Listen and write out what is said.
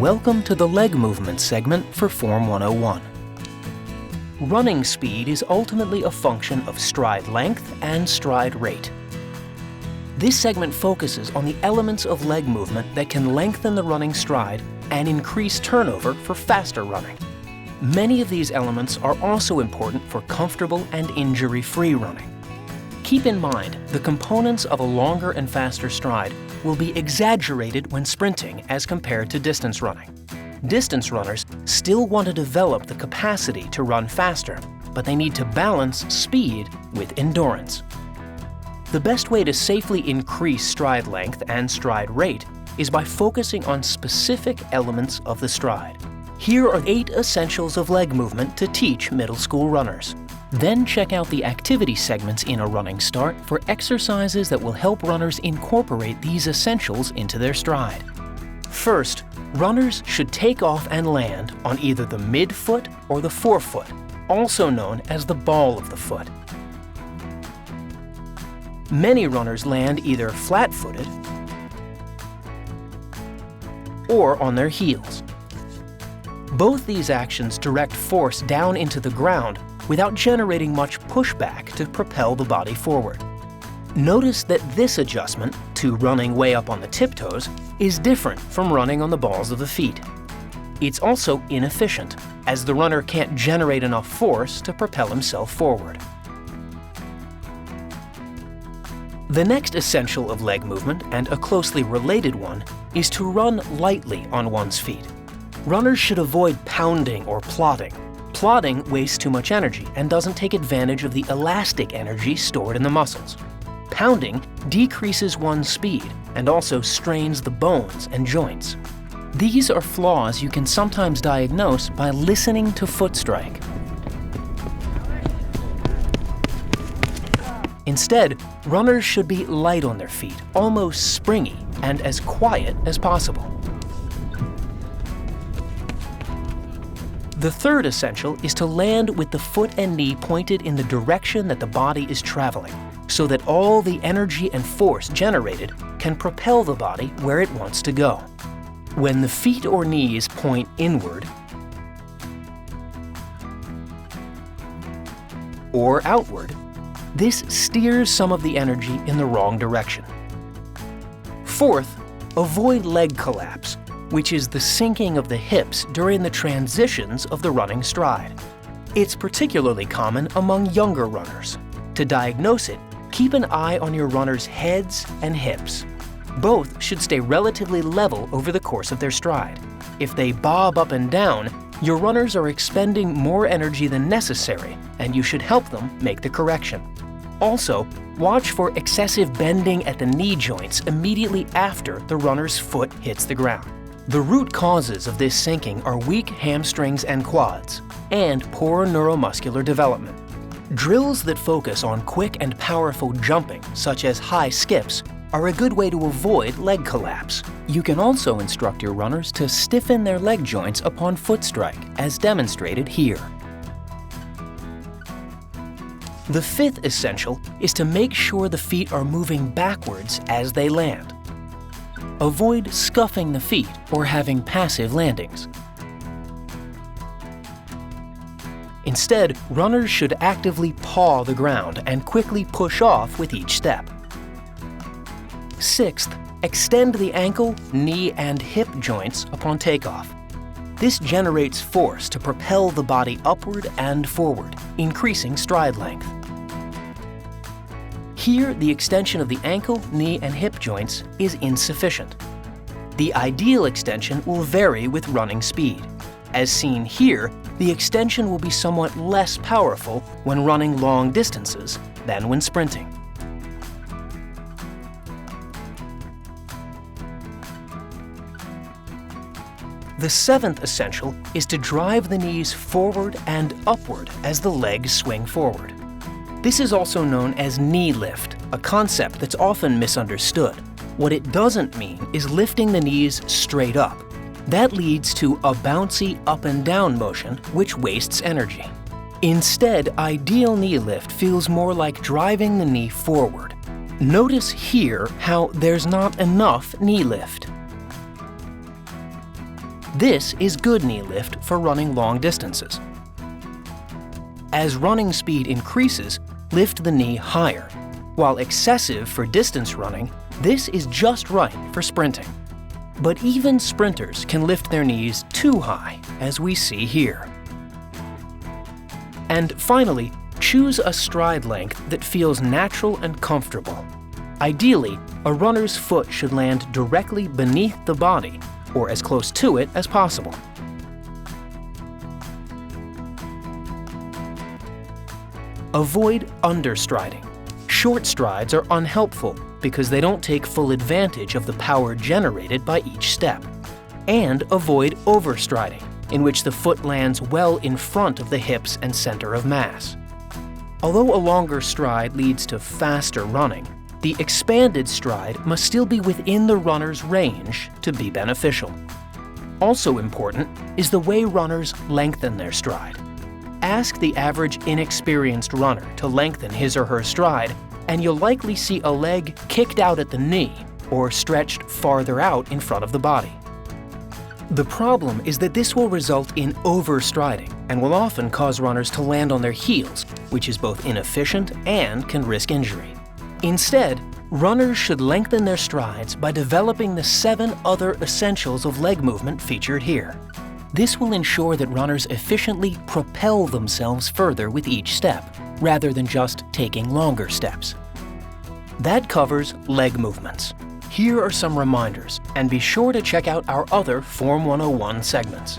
Welcome to the leg movement segment for Form 101. Running speed is ultimately a function of stride length and stride rate. This segment focuses on the elements of leg movement that can lengthen the running stride and increase turnover for faster running. Many of these elements are also important for comfortable and injury-free running. Keep in mind, the components of a longer and faster stride will be exaggerated when sprinting as compared to distance running. Distance runners still want to develop the capacity to run faster, but they need to balance speed with endurance. The best way to safely increase stride length and stride rate is by focusing on specific elements of the stride. Here are 8 essentials of leg movement to teach middle school runners. Then check out the activity segments in a running start for exercises that will help runners incorporate these essentials into their stride. First, runners should take off and land on either the midfoot or the forefoot, also known as the ball of the foot. Many runners land either flat-footed or on their heels. Both these actions direct force down into the ground without generating much pushback to propel the body forward. Notice that this adjustment, to running way up on the tiptoes, is different from running on the balls of the feet. It's also inefficient, as the runner can't generate enough force to propel himself forward. The next essential of leg movement, and a closely related one, is to run lightly on one's feet. Runners should avoid pounding or plodding. Plodding wastes too much energy and doesn't take advantage of the elastic energy stored in the muscles. Pounding decreases one's speed and also strains the bones and joints. These are flaws you can sometimes diagnose by listening to foot strike. Instead, runners should be light on their feet, almost springy, and as quiet as possible. The third essential is to land with the foot and knee pointed in the direction that the body is traveling, so that all the energy and force generated can propel the body where it wants to go. When the feet or knees point inward or outward, this steers some of the energy in the wrong direction. Fourth, avoid leg collapse, which is the sinking of the hips during the transitions of the running stride. It's particularly common among younger runners. To diagnose it, keep an eye on your runners' heads and hips. Both should stay relatively level over the course of their stride. If they bob up and down, your runners are expending more energy than necessary, and you should help them make the correction. Also, watch for excessive bending at the knee joints immediately after the runner's foot hits the ground. The root causes of this sinking are weak hamstrings and quads, and poor neuromuscular development. Drills that focus on quick and powerful jumping, such as high skips, are a good way to avoid leg collapse. You can also instruct your runners to stiffen their leg joints upon foot strike, as demonstrated here. The fifth essential is to make sure the feet are moving backwards as they land. Avoid scuffing the feet or having passive landings. Instead, runners should actively paw the ground and quickly push off with each step. Sixth, extend the ankle, knee, and hip joints upon takeoff. This generates force to propel the body upward and forward, increasing stride length. Here, the extension of the ankle, knee, and hip joints is insufficient. The ideal extension will vary with running speed. As seen here, the extension will be somewhat less powerful when running long distances than when sprinting. The seventh essential is to drive the knees forward and upward as the legs swing forward. This is also known as knee lift, a concept that's often misunderstood. What it doesn't mean is lifting the knees straight up. That leads to a bouncy up and down motion, which wastes energy. Instead, ideal knee lift feels more like driving the knee forward. Notice here how there's not enough knee lift. This is good knee lift for running long distances. As running speed increases, lift the knee higher. While excessive for distance running, this is just right for sprinting. But even sprinters can lift their knees too high, as we see here. And finally, choose a stride length that feels natural and comfortable. Ideally, a runner's foot should land directly beneath the body, or as close to it as possible. Avoid understriding. Short strides are unhelpful because they don't take full advantage of the power generated by each step. And avoid overstriding, in which the foot lands well in front of the hips and center of mass. Although a longer stride leads to faster running, the expanded stride must still be within the runner's range to be beneficial. Also important is the way runners lengthen their stride. Ask the average inexperienced runner to lengthen his or her stride, and you'll likely see a leg kicked out at the knee or stretched farther out in front of the body. The problem is that this will result in overstriding and will often cause runners to land on their heels, which is both inefficient and can risk injury. Instead, runners should lengthen their strides by developing the 7 other essentials of leg movement featured here. This will ensure that runners efficiently propel themselves further with each step, rather than just taking longer steps. That covers leg movements. Here are some reminders, and be sure to check out our other Form 101 segments.